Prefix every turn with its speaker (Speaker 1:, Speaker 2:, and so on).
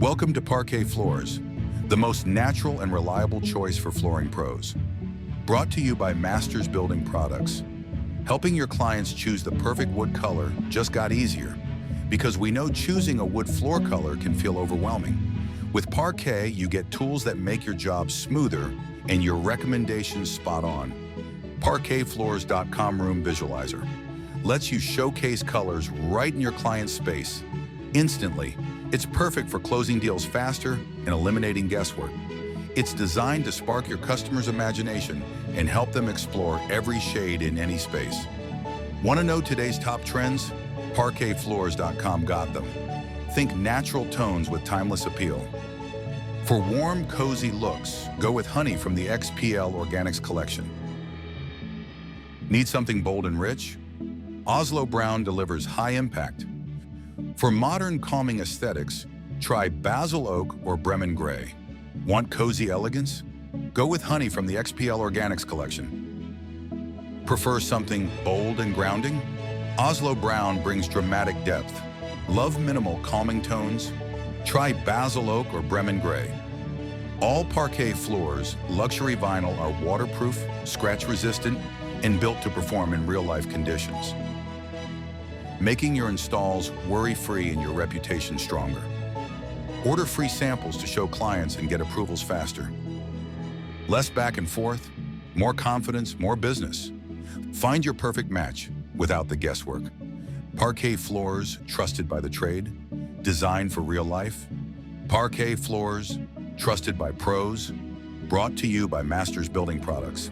Speaker 1: Welcome to Parquet Floors, the most natural and reliable choice for flooring pros. Brought to you by Masters Building Products. Helping your clients choose the perfect wood color just got easier, because we know choosing a wood floor color can feel overwhelming. With Parquet, you get tools that make your job smoother and your recommendations spot on. ParquetFloors.com Room Visualizer lets you showcase colors right in your client's space. Instantly, it's perfect for closing deals faster and eliminating guesswork. It's designed to spark your customer's imagination and help them explore every shade in any space. Want to know today's top trends? ParquetFloors.com got them. Think natural tones with timeless appeal. For warm, cozy looks, go with Honey from the XPL Organics collection. Need something bold and rich? Oslo Brown delivers high impact. For modern, calming aesthetics, try Basil Oak or Bremen Gray. Want cozy elegance? Go with Honey from the XPL Organics collection. Prefer something bold and grounding? Oslo Brown brings dramatic depth. Love minimal, calming tones? Try Basil Oak or Bremen Gray. All Parquet floors, luxury vinyl, are waterproof, scratch-resistant, and built to perform in real-life conditions, making your installs worry-free and your reputation stronger. Order free samples to show clients and get approvals faster. Less back and forth, more confidence, more business. Find your perfect match without the guesswork. Parquet floors, trusted by the trade, designed for real life. Parquet floors, trusted by pros, brought to you by Masters Building Products.